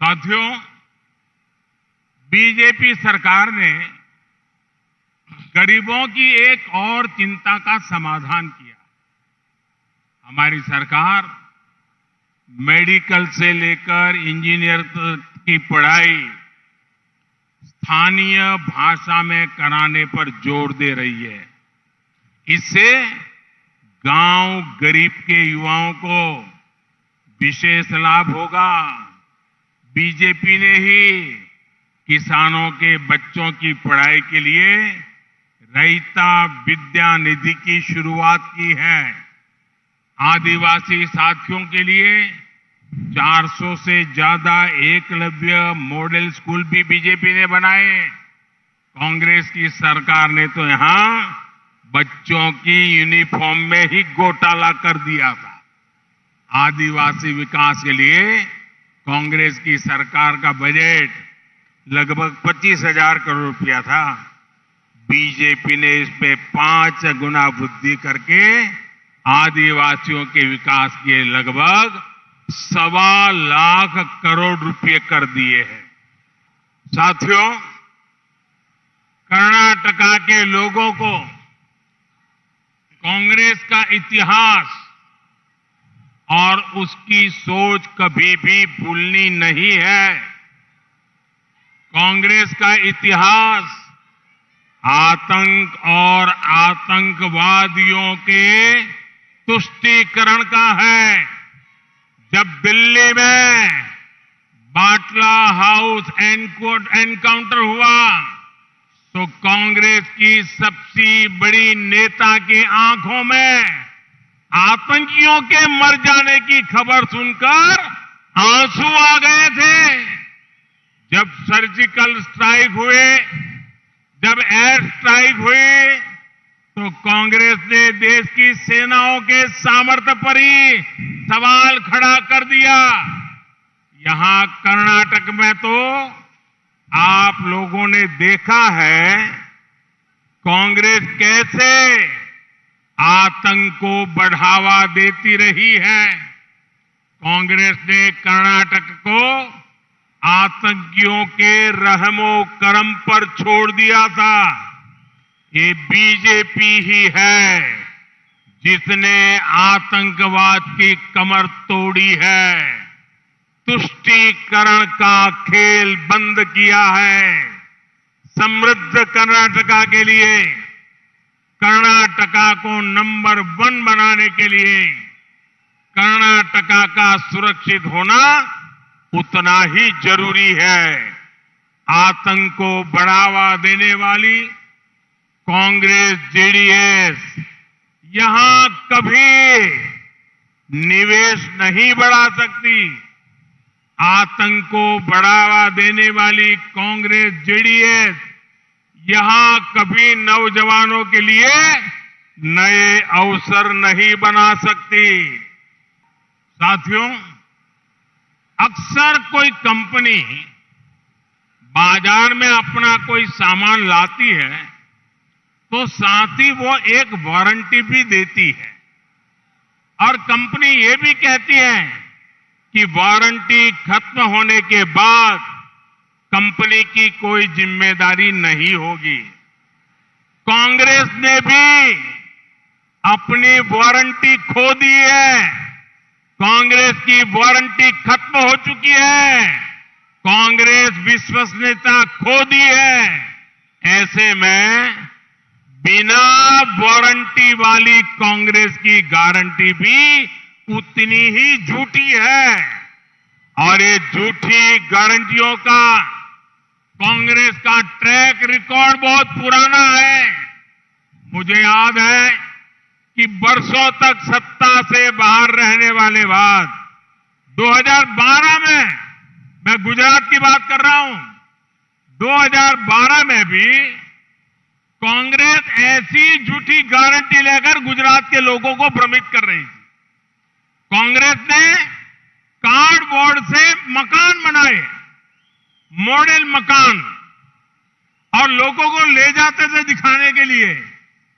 साथियों, बीजेपी सरकार ने गरीबों की एक और चिंता का समाधान किया। हमारी सरकार मेडिकल से लेकर इंजीनियर तक की पढ़ाई स्थानीय भाषा में कराने पर जोर दे रही है। इससे गांव गरीब के युवाओं को विशेष लाभ होगा। बीजेपी ने ही किसानों के बच्चों की पढ़ाई के लिए रैयता विद्या निधि की शुरुआत की है। आदिवासी साथियों के लिए 400 से ज्यादा एकलव्य मॉडल स्कूल भी बीजेपी ने बनाए। कांग्रेस की सरकार ने तो यहां बच्चों की यूनिफॉर्म में ही घोटाला कर दिया था। आदिवासी विकास के लिए कांग्रेस की सरकार का बजट लगभग 25,000 करोड़ रुपया था। बीजेपी ने इस पे 5 गुना वृद्धि करके आदिवासियों के विकास के लगभग 1.25 लाख करोड़ रुपए कर दिए हैं। साथियों, कर्नाटका के लोगों को कांग्रेस का इतिहास और उसकी सोच कभी भी भूलनी नहीं है। कांग्रेस का इतिहास आतंक और आतंकवादियों के तुष्टीकरण का है। जब दिल्ली में बाटला हाउस एनकाउंटर हुआ तो कांग्रेस की सबसे बड़ी नेता की आंखों में आतंकियों के मर जाने की खबर सुनकर आंसू आ गए थे। जब सर्जिकल स्ट्राइक हुए, जब एयर स्ट्राइक हुई, तो कांग्रेस ने देश की सेनाओं के सामर्थ्य पर ही सवाल खड़ा कर दिया। यहां कर्नाटक में तो आप लोगों ने देखा है कांग्रेस कैसे आतंक को बढ़ावा देती रही है। कांग्रेस ने कर्नाटक को आतंकियों के रहमो करम पर छोड़ दिया था। ये बीजेपी ही है जिसने आतंकवाद की कमर तोड़ी है, तुष्टीकरण का खेल बंद किया है। समृद्ध कर्नाटका के लिए, कर्नाटका को नंबर 1 बनाने के लिए कर्नाटका का सुरक्षित होना उतना ही जरूरी है। आतंक को बढ़ावा देने वाली कांग्रेस, जेडीएस यहां कभी निवेश नहीं बढ़ा सकती। आतंक को बढ़ावा देने वाली कांग्रेस, जेडीएस यहां कभी नौजवानों के लिए नए अवसर नहीं बना सकती। साथियों, अक्सर कोई कंपनी बाजार में अपना कोई सामान लाती है तो साथ ही वो एक वारंटी भी देती है और कंपनी ये भी कहती है कि वारंटी खत्म होने के बाद कंपनी की कोई जिम्मेदारी नहीं होगी। कांग्रेस ने भी अपनी वारंटी खो दी है। कांग्रेस की वारंटी खत्म हो चुकी है। कांग्रेस विश्वसनीयता खो दी है। ऐसे में बिना वारंटी वाली कांग्रेस की गारंटी भी उतनी ही झूठी है और ये झूठी गारंटियों का कांग्रेस का ट्रैक रिकॉर्ड बहुत पुराना है। मुझे याद है कि बरसों तक सत्ता से बाहर रहने वाले बाद 2012 में, मैं गुजरात की बात कर रहा हूं, 2012 में भी कांग्रेस ऐसी झूठी गारंटी लेकर गुजरात के लोगों को भ्रमित कर रही थी। कांग्रेस ने कार्डबोर्ड से मकान बनाए, मॉडल मकान, और लोगों को ले जाते थे दिखाने के लिए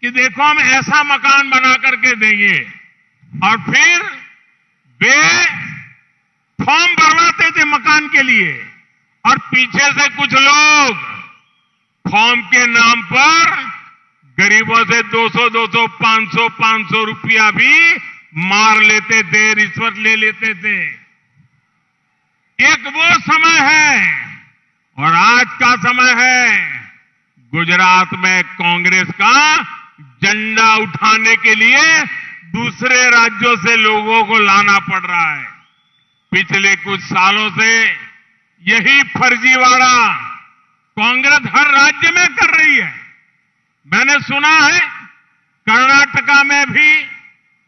कि देखो हम ऐसा मकान बना करके देंगे, और फिर वे फॉर्म भरवाते थे मकान के लिए, और पीछे से कुछ लोग फॉर्म के नाम पर गरीबों से 200, 500 रुपया भी मार लेते थे, रिश्वत ले लेते थे। एक वो समय है और आज का समय है। गुजरात में कांग्रेस का झंडा उठाने के लिए दूसरे राज्यों से लोगों को लाना पड़ रहा है। पिछले कुछ सालों से यही फर्जीवाड़ा कांग्रेस हर राज्य में कर रही है। मैंने सुना है कर्नाटका में भी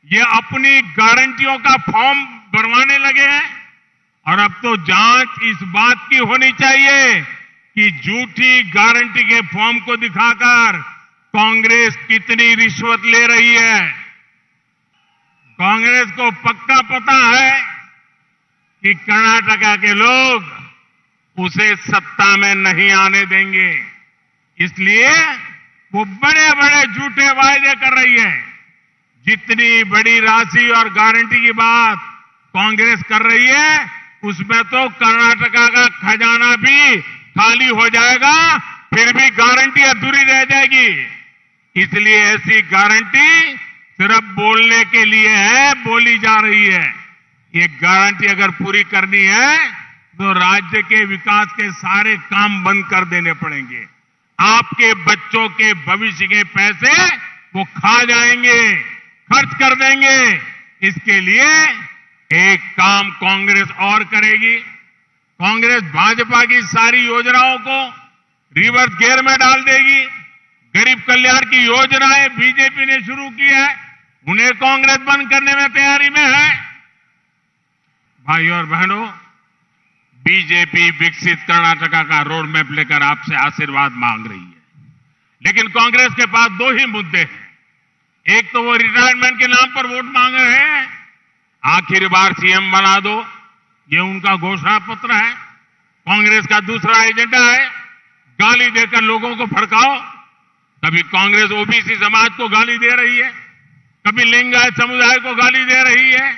ये अपनी गारंटियों का फॉर्म भरवाने लगे हैं, और अब तो जांच इस बात की होनी चाहिए कि झूठी गारंटी के फॉर्म को दिखाकर कांग्रेस कितनी रिश्वत ले रही है। कांग्रेस को पक्का पता है कि कर्नाटका के लोग उसे सत्ता में नहीं आने देंगे, इसलिए वो बड़े बड़े झूठे वायदे कर रही है। जितनी बड़ी राशि और गारंटी की बात कांग्रेस कर रही है, उसमें तो कर्नाटका का खजाना भी खाली हो जाएगा, फिर भी गारंटी अधूरी रह जाएगी। इसलिए ऐसी गारंटी सिर्फ बोलने के लिए है, बोली जा रही है। ये गारंटी अगर पूरी करनी है तो राज्य के विकास के सारे काम बंद कर देने पड़ेंगे। आपके बच्चों के भविष्य के पैसे वो खा जाएंगे, खर्च कर देंगे। इसके लिए एक काम कांग्रेस और करेगी। कांग्रेस भाजपा की सारी योजनाओं को रिवर्स गियर में डाल देगी। गरीब कल्याण की योजनाएं बीजेपी ने शुरू की है, उन्हें कांग्रेस बंद करने में तैयारी में है। भाइयों और बहनों, बीजेपी विकसित कर्नाटका का रोड मैप लेकर आपसे आशीर्वाद मांग रही है, लेकिन कांग्रेस के पास दो ही मुद्दे हैं। एक तो वो रिटायरमेंट के नाम पर वोट मांग रहे हैं, आखिरी बार सीएम बना दो, ये उनका घोषणा पत्र है। कांग्रेस का दूसरा एजेंडा है गाली देकर लोगों को भड़काओ। कभी कांग्रेस ओबीसी समाज को गाली दे रही है, कभी लिंगायत समुदाय को गाली दे रही है।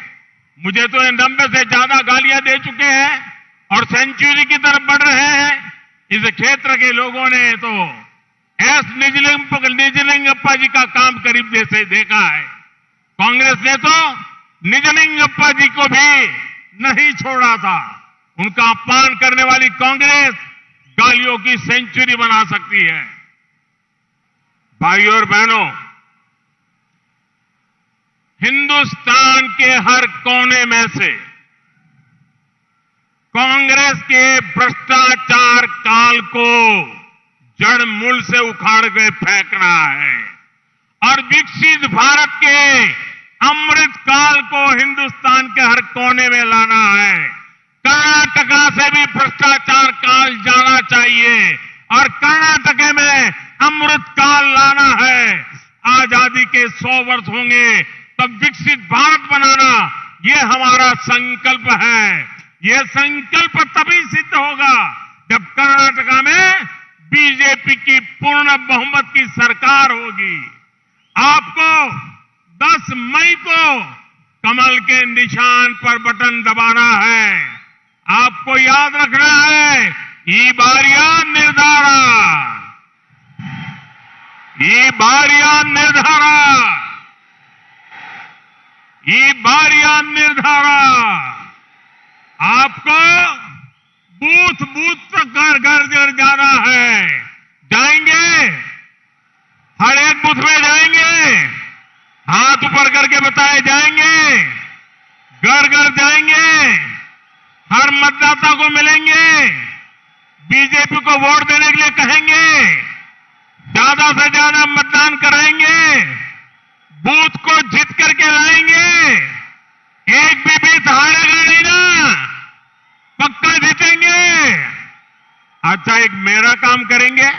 मुझे तो 90 से ज्यादा गालियां दे चुके हैं और सेंचुरी की तरफ बढ़ रहे हैं। इस क्षेत्र के लोगों ने तो एस निजलिंगप्पा जी का काम करीब से देखा है। कांग्रेस ने तो निजलिंगप्पा जी को भी नहीं छोड़ा था। उनका अपमान करने वाली कांग्रेस गालियों की सेंचुरी बना सकती है। भाइयों और बहनों, हिंदुस्तान के हर कोने में से कांग्रेस के भ्रष्टाचार काल को जड़ मूल से उखाड़ के फेंकना है और विकसित भारत के अमृत काल को हिंदुस्तान के हर कोने में लाना है। कर्नाटका से भी भ्रष्टाचार काल जाना चाहिए और कर्नाटक में अमृत काल लाना है। आजादी के 100 वर्ष होंगे तब विकसित भारत बनाना, ये हमारा संकल्प है। ये संकल्प तभी सिद्ध होगा जब कर्नाटका में बीजेपी की पूर्ण बहुमत की सरकार होगी। आपको 10 मई को कमल के निशान पर बटन दबाना है। आपको याद रखना है, ई बारिया निर्धारा, ई बारिया निर्धारा, ई बारिया निर्धारा। आपको बूथ बूथ तक घर जाना है। जाएंगे, हर एक बूथ में जाएंगे, हाथ ऊपर करके बताए जाएंगे, घर घर जाएंगे, हर मतदाता को मिलेंगे, बीजेपी को वोट देने के लिए कहेंगे, ज्यादा से ज्यादा मतदान कराएंगे, बूथ को जीत करके लाएंगे। एक भी बीत हारेगा नहीं ना, पक्का जीतेंगे। अच्छा, एक मेरा काम करेंगे,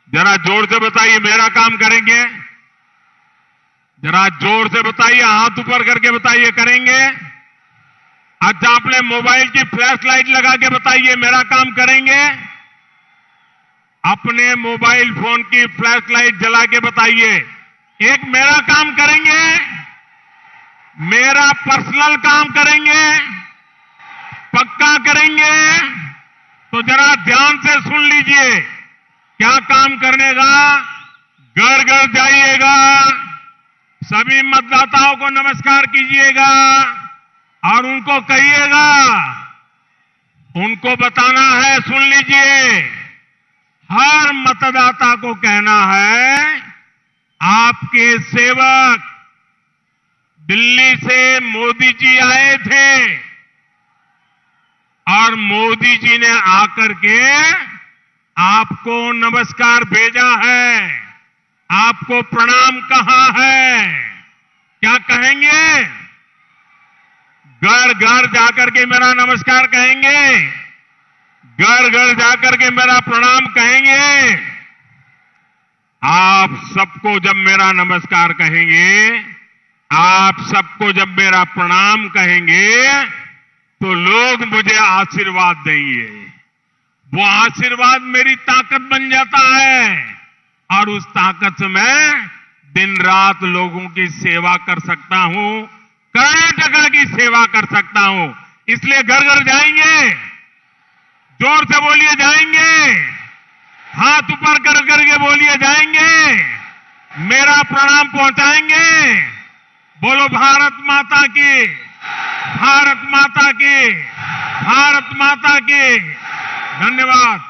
जरा जोर से बताइए, मेरा काम करेंगे, जरा जोर से बताइए, हाथ ऊपर करके बताइए, करेंगे। अच्छा, अपने मोबाइल की फ्लैश लाइट लगा के बताइए, मेरा काम करेंगे। अपने मोबाइल फोन की फ्लैश लाइट जला के बताइए, एक मेरा काम करेंगे, मेरा पर्सनल काम करेंगे, पक्का करेंगे तो जरा ध्यान से सुन लीजिए क्या काम करने का। घर घर जाइएगा, सभी मतदाताओं को नमस्कार कीजिएगा और उनको कहिएगा, उनको बताना है, सुन लीजिए, हर मतदाता को कहना है, आपके सेवक दिल्ली से मोदी जी आए थे और मोदी जी ने आकर के आपको नमस्कार भेजा है, आपको प्रणाम कहा है। क्या कहेंगे? घर घर जाकर के मेरा नमस्कार कहेंगे, घर घर जाकर के मेरा प्रणाम कहेंगे। आप सबको जब मेरा नमस्कार कहेंगे, आप सबको जब मेरा प्रणाम कहेंगे, तो लोग मुझे आशीर्वाद देंगे। वो आशीर्वाद मेरी ताकत बन जाता है और उस ताकत से मैं दिन रात लोगों की सेवा कर सकता हूं, कर्नाटका की सेवा कर सकता हूं। इसलिए घर घर जाएंगे, जोर से बोलिए जाएंगे, हाथ ऊपर कर करके बोलिए जाएंगे, मेरा प्रणाम पहुंचाएंगे। बोलो भारत माता की, भारत माता की, भारत माता की। धन्यवाद।